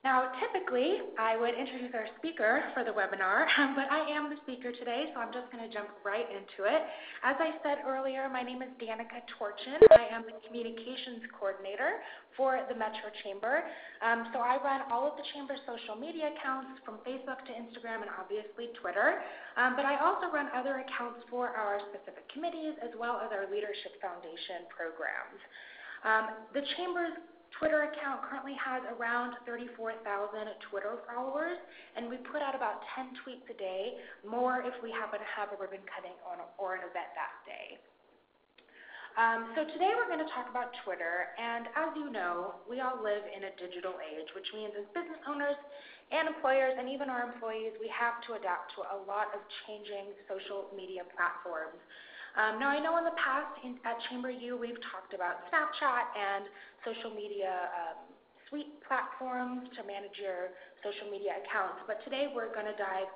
Now, typically, I would introduce our speaker for the webinar, but I am the speaker today, so I'm just going to jump right into it. As I said earlier, my name is Danica Torchin. I am the Communications Coordinator for the Metro Chamber. So I run all of the Chamber's social media accounts from Facebook to Instagram and obviously Twitter. But I also run other accounts for our specific committees as well as our Leadership Foundation programs. The Chamber's Twitter account currently has around 34,000 Twitter followers, and we put out about 10 tweets a day, more if we happen to have a ribbon cutting or an event that day. So today we're going to talk about Twitter, and as you know, we all live in a digital age, which means as business owners and employers and even our employees, we have to adapt to a lot of changing social media platforms. Now, I know in the past at Chamber U, we've talked about Snapchat and social media suite platforms to manage your social media accounts, but today we're going to dive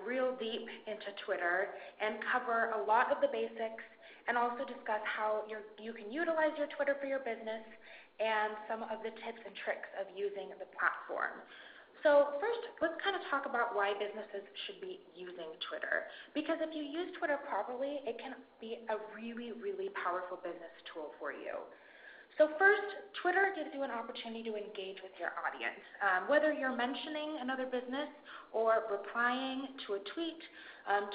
real deep into Twitter and cover a lot of the basics and also discuss how you can utilize your Twitter for your business and some of the tips and tricks of using the platform. So first, let's kind of talk about why businesses should be using Twitter. Because if you use Twitter properly, it can be a really, really powerful business tool for you. So first, Twitter gives you an opportunity to engage with your audience. Whether you're mentioning another business or replying to a tweet,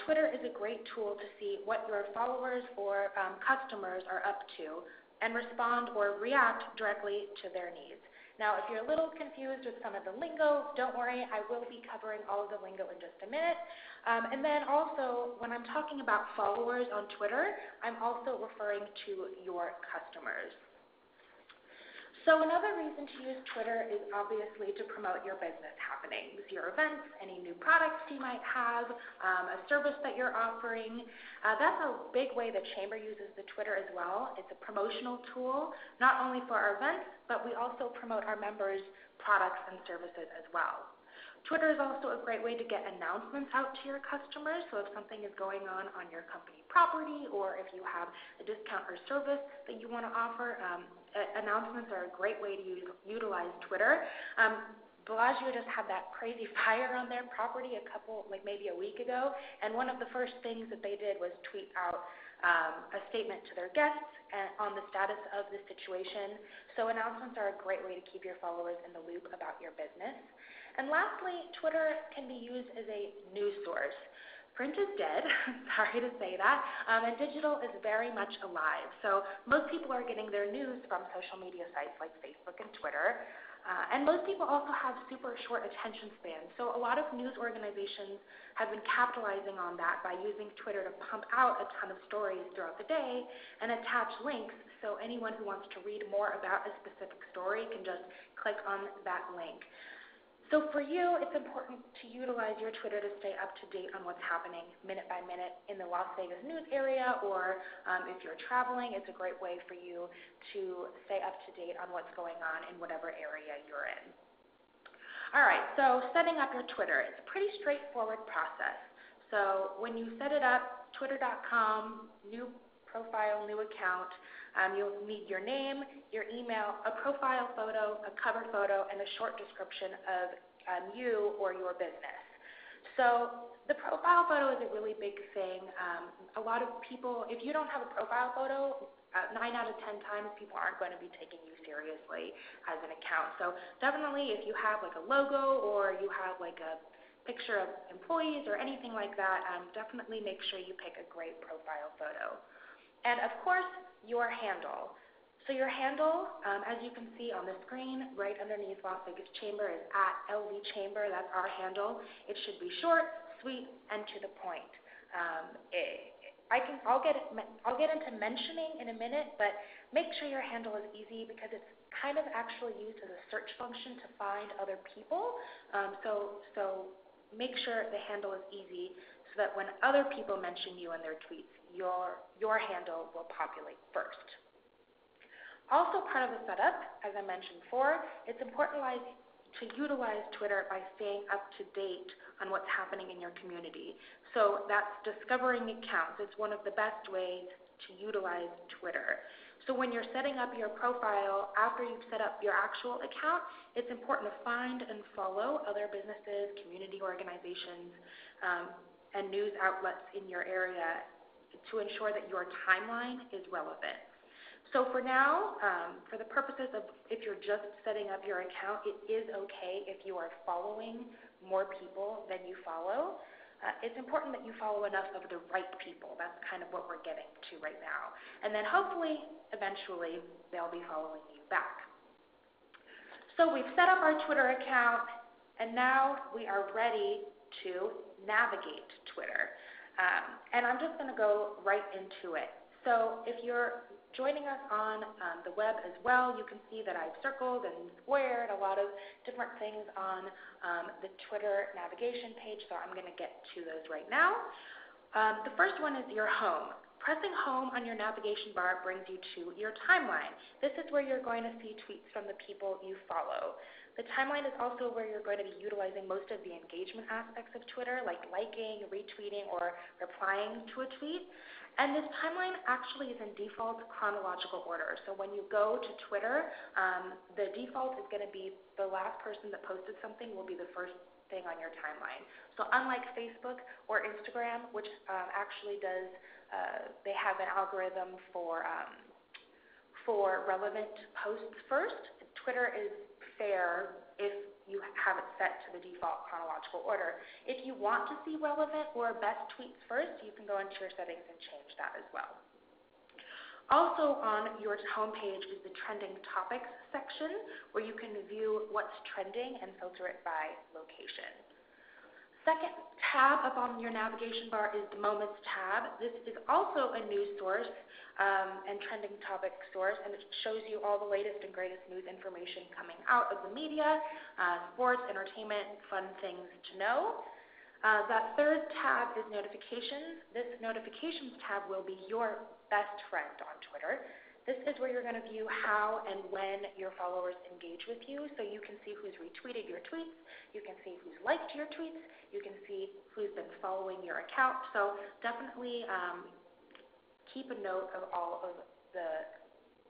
Twitter is a great tool to see what your followers or customers are up to and respond or react directly to their needs. Now, if you're a little confused with some of the lingo, don't worry, I will be covering all of the lingo in just a minute. And then also, when I'm talking about followers on Twitter, I'm also referring to your customers. So another reason to use Twitter is obviously to promote your business happenings, your events, any new products you might have, a service that you're offering. That's a big way the Chamber uses the Twitter as well. It's a promotional tool, not only for our events, but we also promote our members' products and services as well. Twitter is also a great way to get announcements out to your customers. So if something is going on your company property or if you have a discount or service that you want to offer, announcements are a great way to utilize Twitter. Bellagio just had that crazy fire on their property maybe a week ago, and one of the first things that they did was tweet out a statement to their guests on the status of the situation. So announcements are a great way to keep your followers in the loop about your business. And lastly, Twitter can be used as a news source. Print is dead, sorry to say that, and digital is very much alive. So most people are getting their news from social media sites like Facebook and Twitter. And most people also have super short attention spans. So a lot of news organizations have been capitalizing on that by using Twitter to pump out a ton of stories throughout the day and attach links so anyone who wants to read more about a specific story can just click on that link. So for you, it's important to utilize your Twitter to stay up to date on what's happening minute by minute in the Las Vegas news area, or if you're traveling, it's a great way for you to stay up to date on what's going on in whatever area you're in. All right, so setting up your Twitter, it's a pretty straightforward process. So when you set it up, twitter.com, new profile, new account, you'll need your name, your email, a profile photo, a cover photo, and a short description of you or your business. So the profile photo is a really big thing. A lot of people, if you don't have a profile photo, 9 out of 10 times people aren't going to be taking you seriously as an account. So definitely if you have like a logo or you have like a picture of employees or anything like that, definitely make sure you pick a great profile photo. And of course, your handle. So your handle, as you can see on the screen, right underneath Las Vegas Chamber is @LVChamber. That's our handle. It should be short, sweet, and to the point. I'll get into mentioning in a minute, but make sure your handle is easy because it's kind of actually used as a search function to find other people. So make sure the handle is easy so that when other people mention you in their tweets, your handle will populate first. Also part of the setup, as I mentioned before, it's important to utilize Twitter by staying up to date on what's happening in your community. So that's discovering accounts. It's one of the best ways to utilize Twitter. So when you're setting up your profile, after you've set up your actual account, it's important to find and follow other businesses, community organizations, and news outlets in your area to ensure that your timeline is relevant. So for now, for the purposes of if you're just setting up your account, it is okay if you are following more people than you follow. It's important that you follow enough of the right people. That's kind of what we're getting to right now. And then hopefully, eventually, they'll be following you back. So we've set up our Twitter account, and now we are ready to navigate Twitter. And I'm just going to go right into it. So if you're joining us on the web as well, you can see that I've circled and squared a lot of different things on the Twitter navigation page, so I'm going to get to those right now. The first one is your home. Pressing home on your navigation bar brings you to your timeline. This is where you're going to see tweets from the people you follow. The timeline is also where you're going to be utilizing most of the engagement aspects of Twitter, like liking, retweeting, or replying to a tweet. And this timeline actually is in default chronological order. So when you go to Twitter, the default is going to be the last person that posted something will be the first thing on your timeline. So unlike Facebook or Instagram, which actually does, they have an algorithm for relevant posts first, Twitter is fair if you have it set to the default chronological order. If you want to see relevant or best tweets first, you can go into your settings and change that as well. Also on your homepage is the trending topics section, where you can view what's trending and filter it by location. Second tab up on your navigation bar is the Moments tab. This is also a news source and trending topic source, and it shows you all the latest and greatest news information coming out of the media, sports, entertainment, fun things to know. That third tab is Notifications. This Notifications tab will be your best friend on Twitter. This is where you're going to view how and when your followers engage with you, so you can see who's retweeted your tweets, you can see who's liked your tweets, you can see who's been following your account. So definitely keep a note of all of the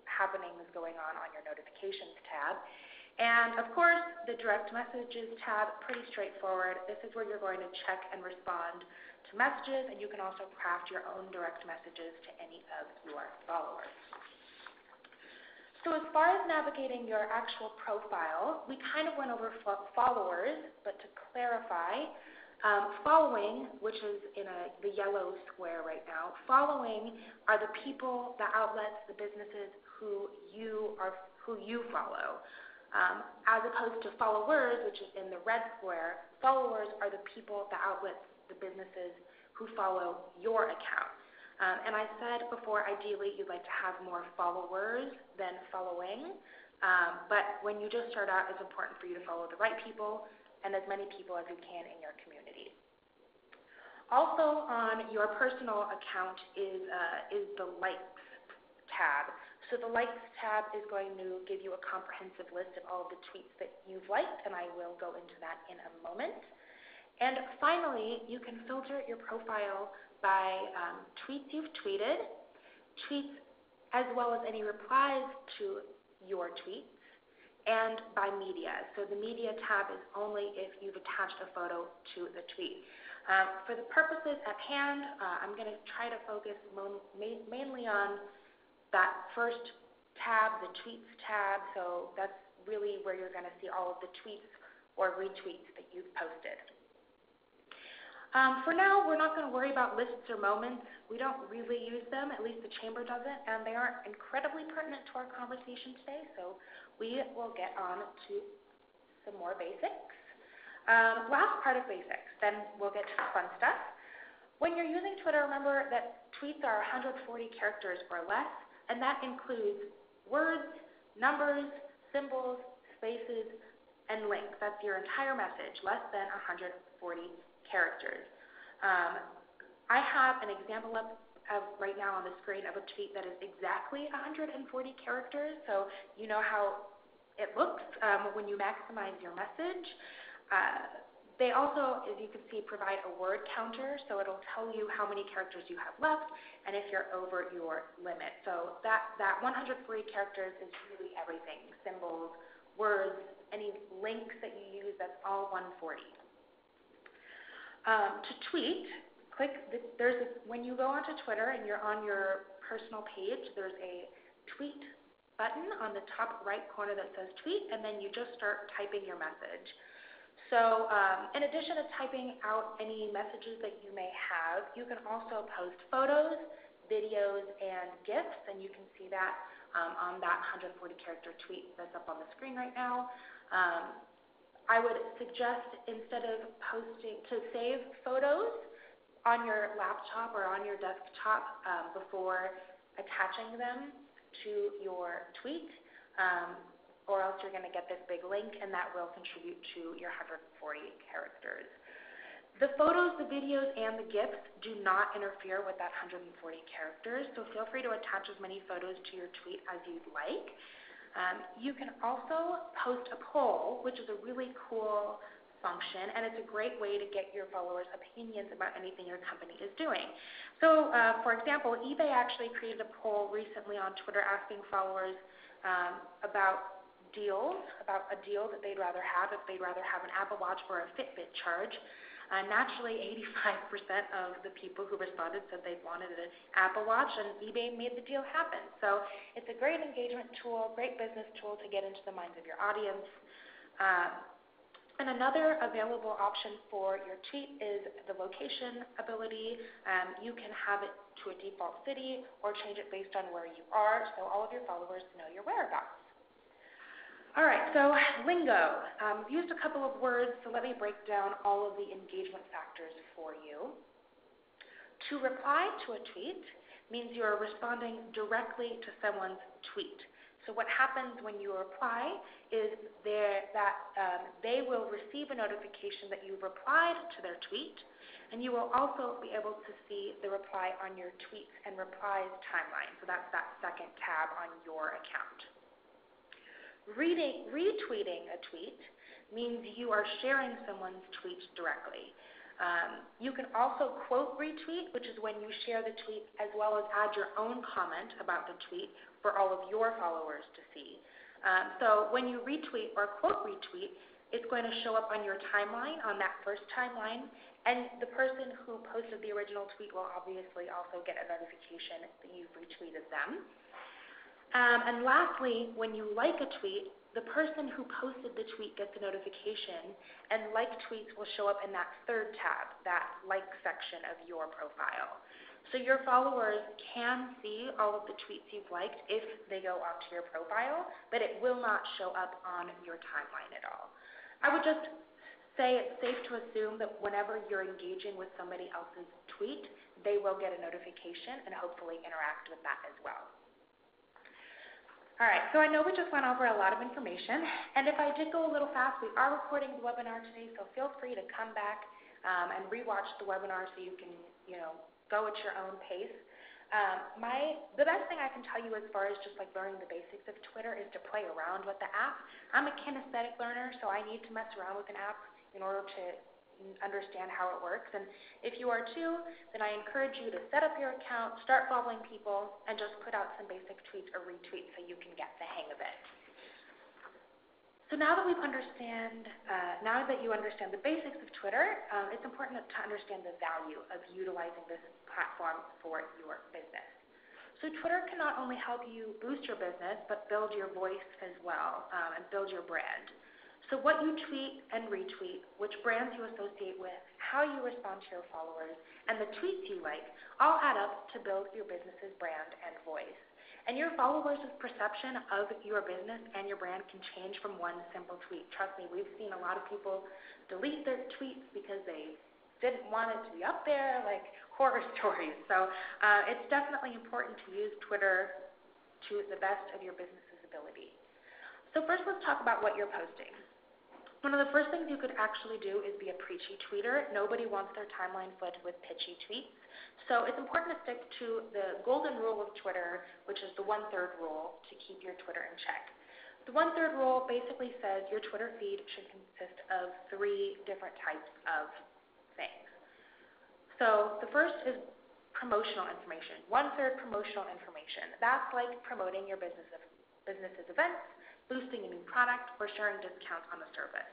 happenings going on your Notifications tab. And of course, the Direct Messages tab, pretty straightforward. This is where you're going to check and respond to messages, and you can also craft your own direct messages to any of your followers. So as far as navigating your actual profile, we kind of went over followers, but to clarify, following, which is in the yellow square right now, following are the people, the outlets, the businesses who you follow. As opposed to followers, which is in the red square, followers are the people, the outlets, the businesses who follow your account. And I said before, ideally, you'd like to have more followers than following. But when you just start out, it's important for you to follow the right people and as many people as you can in your community. Also on your personal account is the Likes tab. So the Likes tab is going to give you a comprehensive list of all of the tweets that you've liked, and I will go into that in a moment. And finally, you can filter your profile by tweets you've tweeted, tweets as well as any replies to your tweets, and by media. So the media tab is only if you've attached a photo to the tweet. For the purposes at hand, I'm going to try to focus mainly on that first tab, the Tweets tab. So that's really where you're going to see all of the tweets or retweets that you've posted. For now, we're not going to worry about lists or moments. We don't really use them, at least the Chamber doesn't, and they aren't incredibly pertinent to our conversation today, so we will get on to some more basics. Last part of basics, then we'll get to the fun stuff. When you're using Twitter, remember that tweets are 140 characters or less, and that includes words, numbers, symbols, spaces, and links. That's your entire message, less than 140 characters. I have an example of right now on the screen of a tweet that is exactly 140 characters, so you know how it looks when you maximize your message. They also, as you can see, provide a word counter, so it'll tell you how many characters you have left and if you're over your limit. So that 140 characters is really everything, symbols, words, any links that you use, that's all 140. To tweet, when you go onto Twitter and you're on your personal page, there's a tweet button on the top right corner that says tweet, and then you just start typing your message. So in addition to typing out any messages that you may have, you can also post photos, videos, and GIFs, and you can see that on that 140-character tweet that's up on the screen right now. I would suggest, instead of to save photos on your laptop or on your desktop before attaching them to your tweet, or else you're going to get this big link, and that will contribute to your 140 characters. The photos, the videos, and the GIFs do not interfere with that 140 characters, so feel free to attach as many photos to your tweet as you'd like. You can also post a poll, which is a really cool function, and it's a great way to get your followers' opinions about anything your company is doing. So, for example, eBay actually created a poll recently on Twitter asking followers about a deal that they'd rather have, if they'd rather have an Apple Watch or a Fitbit charge. Naturally, 85% of the people who responded said they wanted an Apple Watch, and eBay made the deal happen. So it's a great engagement tool, great business tool to get into the minds of your audience. And another available option for your tweet is the location ability. You can have it to a default city or change it based on where you are, so all of your followers know your whereabouts. All right, so lingo. I've used a couple of words, so let me break down all of the engagement factors for you. To reply to a tweet means you are responding directly to someone's tweet. So what happens when you reply is that they will receive a notification that you've replied to their tweet, and you will also be able to see the reply on your tweets and replies timeline. So that's that second tab on your account. Retweeting a tweet means you are sharing someone's tweet directly. You can also quote retweet, which is when you share the tweet as well as add your own comment about the tweet for all of your followers to see. So when you retweet or quote retweet, it's going to show up on your timeline, on that first timeline, and the person who posted the original tweet will obviously also get a notification that you've retweeted them. And lastly, when you like a tweet, the person who posted the tweet gets a notification, and like tweets will show up in that third tab, that like section of your profile. So your followers can see all of the tweets you've liked if they go onto your profile, but it will not show up on your timeline at all. I would just say it's safe to assume that whenever you're engaging with somebody else's tweet, they will get a notification and hopefully interact with that as well. All right, so I know we just went over a lot of information, and if I did go a little fast, we are recording the webinar today, so feel free to come back and rewatch the webinar so you can, go at your own pace. The best thing I can tell you as far as just like learning the basics of Twitter is to play around with the app. I'm a kinesthetic learner, so I need to mess around with an app in order to understand how it works. And if you are too, then I encourage you to set up your account, start following people, and just put out some basic tweets or retweets so you can get the hang of it. So now that you understand the basics of Twitter, it's important to understand the value of utilizing this platform for your business. So Twitter can not only help you boost your business, but build your voice as well, and build your brand. So what you tweet and retweet, which brands you associate with, how you respond to your followers, and the tweets you like all add up to build your business's brand and voice. And your followers' perception of your business and your brand can change from one simple tweet. Trust me, we've seen a lot of people delete their tweets because they didn't want it to be up there, like horror stories. So it's definitely important to use Twitter to the best of your business's ability. So first, let's talk about what you're posting. One of the first things you could actually do is be a preachy tweeter. Nobody wants their timeline flooded with pitchy tweets. So it's important to stick to the golden rule of Twitter, which is the 1/3 rule, to keep your Twitter in check. The 1/3 rule basically says your Twitter feed should consist of 3 different types of things. So the first is promotional information, 1/3 promotional information. That's like promoting your business's events, boosting a new product, or sharing discounts on the service.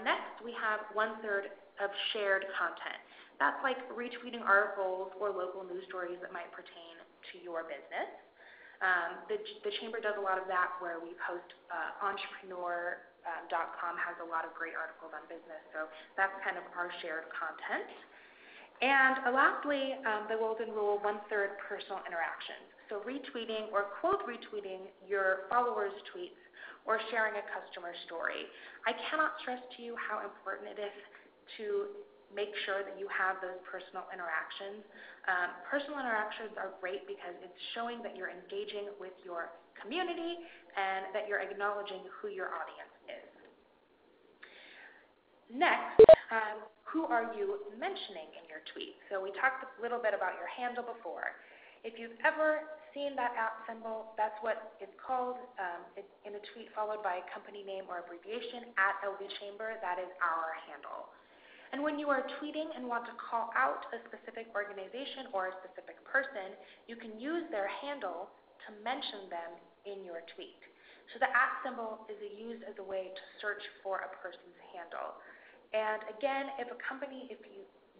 Next, we have 1/3 of shared content. That's like retweeting articles or local news stories that might pertain to your business. The Chamber does a lot of that where we post, entrepreneur.com has a lot of great articles on business, so that's kind of our shared content. And lastly, the golden rule, 1/3 personal interactions. So retweeting or quote retweeting your followers' tweets or sharing a customer story. I cannot stress to you how important it is to make sure that you have those personal interactions. Personal interactions are great because it's showing that you're engaging with your community and that you're acknowledging who your audience is. Next, who are you mentioning in your tweet? So we talked a little bit about your handle before. If you've ever seen that @ symbol, that's what it's called. It's in a tweet followed by a company name or abbreviation, @LVChamber, that is our handle. And when you are tweeting and want to call out a specific organization or a specific person, you can use their handle to mention them in your tweet. So the @ symbol is used as a way to search for a person's handle. And again, if a company, if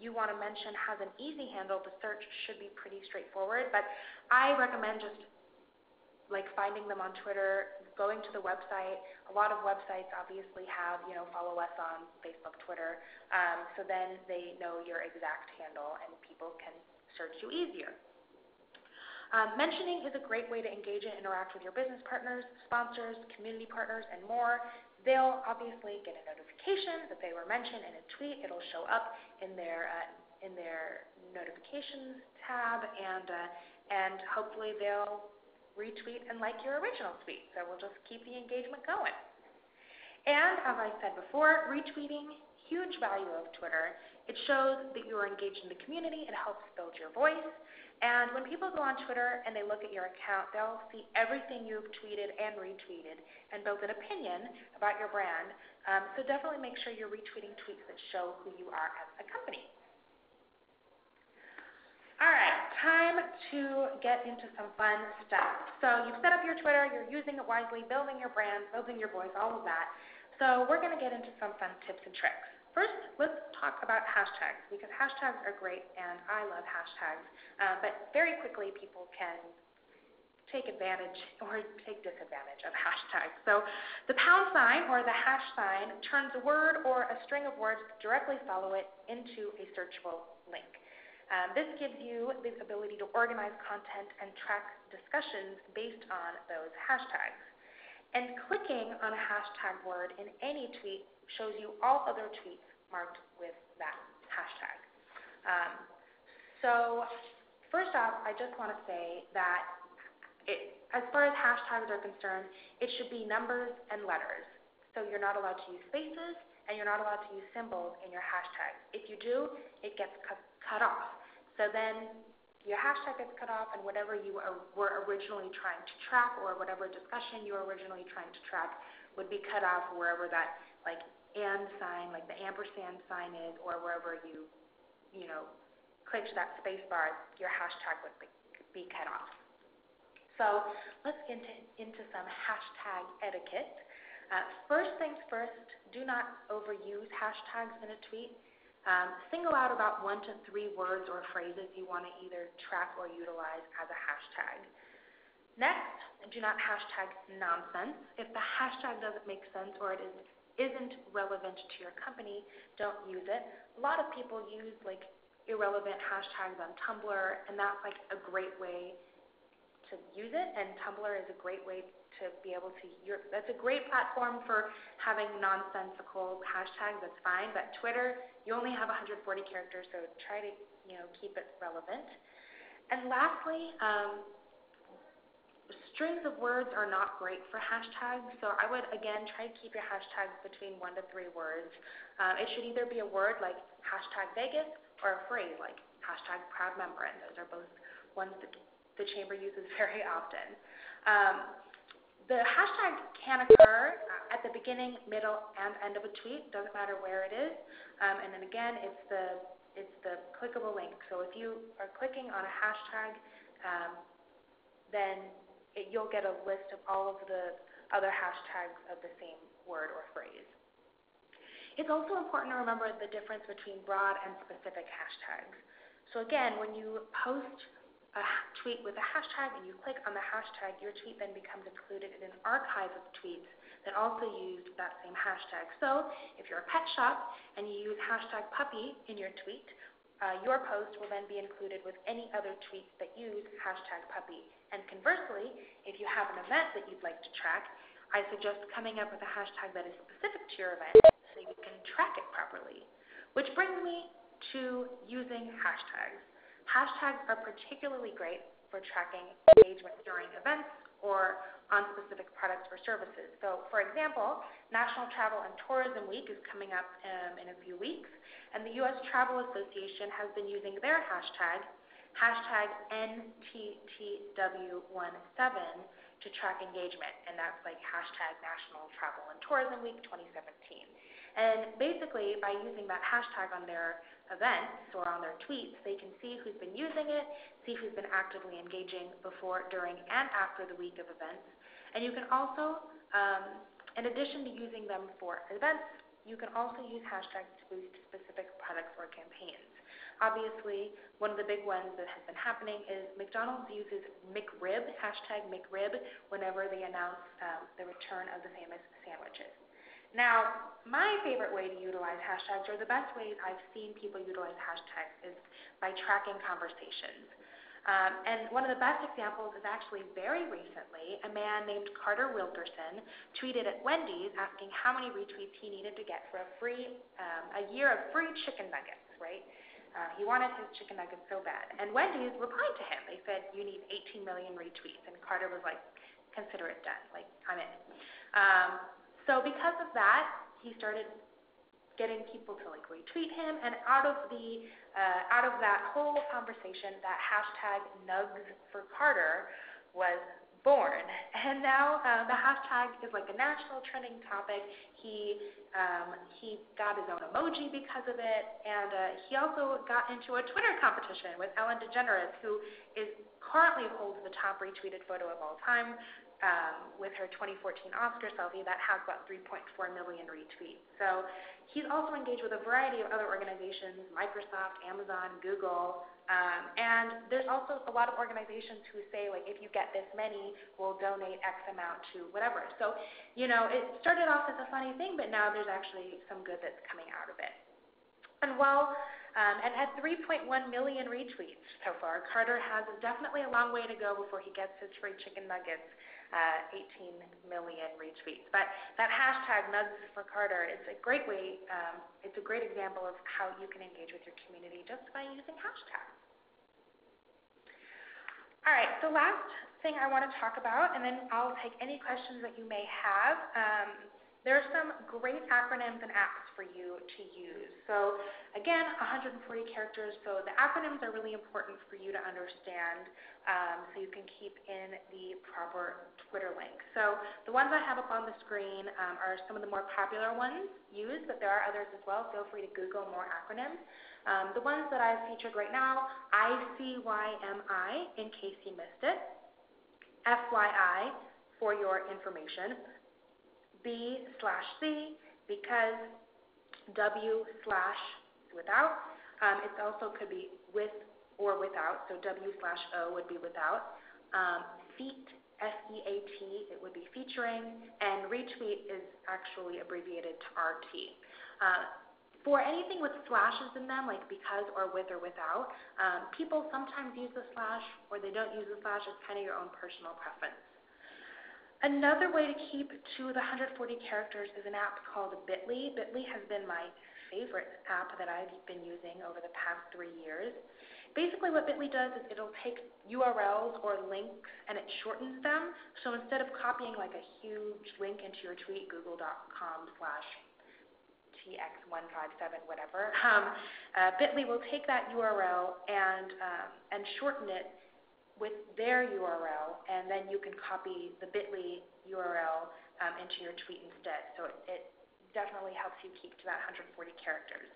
you want to mention has an easy handle, the search should be pretty straightforward, but I recommend just like finding them on Twitter, going to the website. A lot of websites obviously have, follow us on Facebook, Twitter, so then they know your exact handle and people can search you easier. Mentioning is a great way to engage and interact with your business partners, sponsors, community partners, and more. They'll obviously get a notification that they were mentioned in a tweet. It'll show up in their notifications tab, and hopefully they'll retweet and like your original tweet. So we'll just keep the engagement going. And as I said before, retweeting, huge value of Twitter. It shows that you are engaged in the community. It helps build your voice. And when people go on Twitter and they look at your account, they'll see everything you've tweeted and retweeted and build an opinion about your brand. So definitely make sure you're retweeting tweets that show who you are as a company. All right, time to get into some fun stuff. So you've set up your Twitter, you're using it wisely, building your brand, building your voice, all of that. So we're going to get into some fun tips and tricks. First, let's talk about hashtags, because hashtags are great, and I love hashtags. But very quickly, people can take advantage or take disadvantage of hashtags. So the pound sign or the hash sign turns a word or a string of words that directly follow it into a searchable link. This gives you the ability to organize content and track discussions based on those hashtags. And clicking on a hashtag word in any tweet shows you all other tweets marked with that hashtag. So first off, I just want to say that as far as hashtags are concerned, it should be numbers and letters. So you're not allowed to use spaces, and you're not allowed to use symbols in your hashtags. If you do, it gets cut off. So then your hashtag gets cut off, and whatever you were originally trying to track or whatever discussion you were originally trying to track would be cut off wherever that and sign, like the ampersand sign is, or wherever you clicked that space bar, your hashtag would be cut off. So let's get into some hashtag etiquette. First things first, do not overuse hashtags in a tweet. Single out about 1 to 3 words or phrases you want to either track or utilize as a hashtag. Next, do not hashtag nonsense. If the hashtag doesn't make sense or it isn't relevant to your company, don't use it. A lot of people use irrelevant hashtags on Tumblr, and that's a great way to use it, and Tumblr is a great way to be able to, that's a great platform for having nonsensical hashtags, that's fine, but Twitter, you only have 140 characters, so try to, keep it relevant. And lastly, strings of words are not great for hashtags, so I would, again, try to keep your hashtags between 1 to 3 words. It should either be a word like hashtag Vegas or a phrase like hashtag proud member, and those are both ones that the Chamber uses very often. the hashtag can occur at the beginning, middle, and end of a tweet. Doesn't matter where it is. And then again, it's the clickable link. So if you are clicking on a hashtag, then you'll get a list of all of the other hashtags of the same word or phrase. It's also important to remember the difference between broad and specific hashtags. So again, when you post a tweet with a hashtag and you click on the hashtag, your tweet then becomes included in an archive of tweets that also used that same hashtag. So if you're a pet shop and you use hashtag puppy in your tweet, your post will then be included with any other tweets that use hashtag puppy. And conversely, if you have an event that you'd like to track, I suggest coming up with a hashtag that is specific to your event so you can track it properly. Which brings me to using hashtags. Hashtags are particularly great for tracking engagement during events or on specific products or services. So, for example, National Travel and Tourism Week is coming up in a few weeks, and the U.S. Travel Association has been using their hashtag NTTW17, to track engagement, and that's like hashtag National Travel and Tourism Week 2017. And basically, by using that hashtag on their events or on their tweets, they can see who's been using it, see who's been actively engaging before, during, and after the week of events. And you can also, in addition to using them for events, you can also use hashtags to boost specific products or campaigns. Obviously, one of the big ones that has been happening is McDonald's uses McRib, hashtag McRib, whenever they announce the return of the famous sandwiches. Now, my favorite way to utilize hashtags, or the best ways I've seen people utilize hashtags, is by tracking conversations. And one of the best examples is actually very recently, a man named Carter Wilkerson tweeted at Wendy's asking how many retweets he needed to get for a year of free chicken nuggets, right? He wanted his chicken nuggets so bad. And Wendy's replied to him. They said, you need 18 million retweets. And Carter was like, consider it done. Like, I'm in. So because of that, he started getting people to like retweet him. And out of that whole conversation, that hashtag Nugs for Carter was born. And now the hashtag is like a national trending topic. He got his own emoji because of it, and he also got into a Twitter competition with Ellen DeGeneres, who currently holds the top retweeted photo of all time with her 2014 Oscar selfie that has about 3.4 million retweets. So he's also engaged with a variety of other organizations, Microsoft, Amazon, Google, and there's also a lot of organizations who say, like, if you get this many, we'll donate X amount to whatever. So, you know, it started off as a funny thing, but now there's actually some good that's coming out of it. And while and at 3.1 million retweets so far, Carter has definitely a long way to go before he gets his free chicken nuggets, 18 million retweets. But that hashtag Nugs for Carter, it's a great way, it's a great example of how you can engage with your community just by using hashtags. All right, so last thing I want to talk about, and then I'll take any questions that you may have. There are some great acronyms and apps for you to use. So again, 140 characters, so the acronyms are really important for you to understand so you can keep in the proper Twitter link. So the ones I have up on the screen are some of the more popular ones used, but there are others as well. Feel free to Google more acronyms. The ones that I've featured right now, ICYMI, in case you missed it, FYI, for your information, B/C, because, W/without. It also could be with or without, so W/O would be without. Feat, FEAT, it would be featuring, and retweet is actually abbreviated to RT. For anything with slashes in them, like because or with or without, people sometimes use the slash or they don't use the slash. It's kind of your own personal preference. Another way to keep to the 140 characters is an app called Bitly. Bitly has been my favorite app that I've been using over the past 3 years. Basically what Bitly does is it'll take URLs or links and it shortens them. So instead of copying like a huge link into your tweet, google.com/TX157, whatever, Bitly will take that URL and shorten it with their URL, and then you can copy the bit.ly URL into your tweet instead. So it definitely helps you keep to that 140 characters.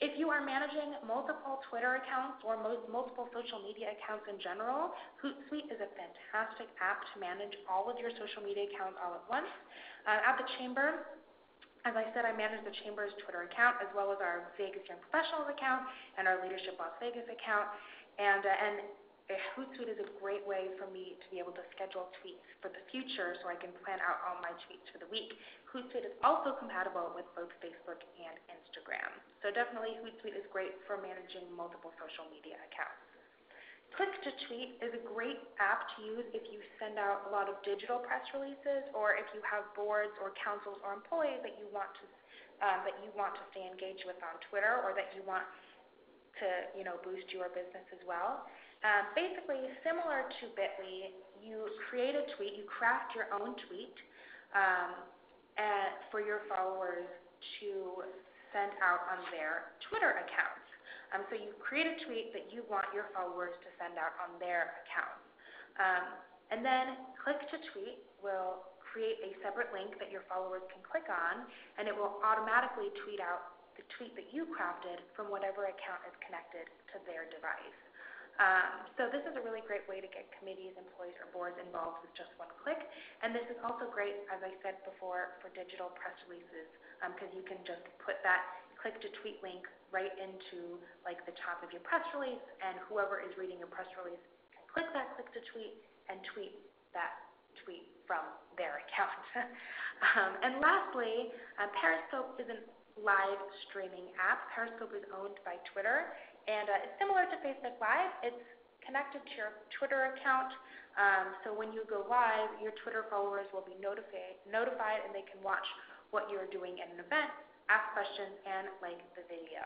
If you are managing multiple Twitter accounts or multiple social media accounts in general, Hootsuite is a fantastic app to manage all of your social media accounts all at once. At the Chamber, as I said, I manage the Chamber's Twitter account as well as our Vegas Young Professionals account and our Leadership Las Vegas account. And Hootsuite is a great way for me to be able to schedule tweets for the future so I can plan out all my tweets for the week. Hootsuite is also compatible with both Facebook and Instagram. So definitely Hootsuite is great for managing multiple social media accounts. Click to Tweet is a great app to use if you send out a lot of digital press releases or if you have boards or councils or employees that you want to stay engaged with on Twitter or that you want to boost your business as well. Basically, similar to Bitly, you create a tweet, you craft your own tweet for your followers to send out on their Twitter accounts. So you create a tweet that you want your followers to send out on their accounts. And then Click to Tweet will create a separate link that your followers can click on, and it will automatically tweet out the tweet that you crafted from whatever account is connected to their device. So this is a really great way to get committees, employees, or boards involved with just one click. And this is also great, as I said before, for digital press releases because you can just put that click to tweet link right into like the top of your press release, and whoever is reading your press release can click that click to tweet and tweet that tweet from their account. And lastly, Periscope is a live streaming app. Periscope is owned by Twitter. And it's similar to Facebook Live. It's connected to your Twitter account. So when you go live, your Twitter followers will be notified and they can watch what you're doing at an event, ask questions, and like the video.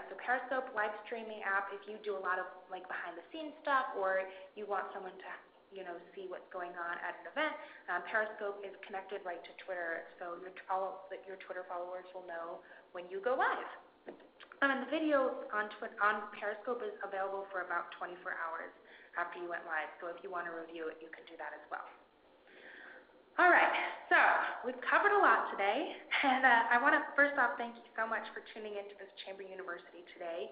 So Periscope, live streaming app, if you do a lot of like behind the scenes stuff or you want someone to see what's going on at an event, Periscope is connected right to Twitter. So your Twitter followers will know when you go live. And the video on Periscope is available for about 24 hours after you went live. So if you want to review it, you can do that as well. All right, so we've covered a lot today. And I want to first off thank you so much for tuning into this Chamber University today.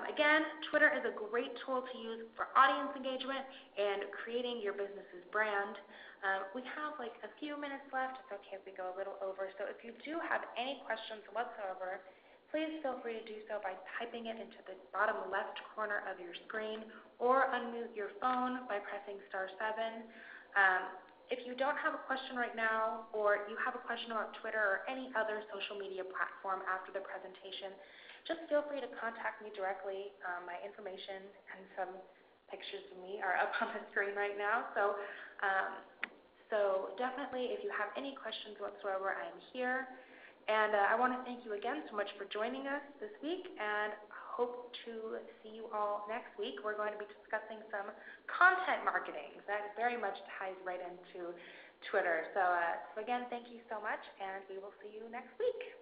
Again, Twitter is a great tool to use for audience engagement and creating your business's brand. We have like a few minutes left. It's okay if we go a little over. So if you do have any questions whatsoever, please feel free to do so by typing it into the bottom left corner of your screen or unmute your phone by pressing *7. If you don't have a question right now or you have a question about Twitter or any other social media platform after the presentation, just feel free to contact me directly. My information and some pictures of me are up on the screen right now. So definitely if you have any questions whatsoever, I am here. And I want to thank you again so much for joining us this week and hope to see you all next week. We're going to be discussing some content marketing. That very much ties right into Twitter. So again, thank you so much, and we will see you next week.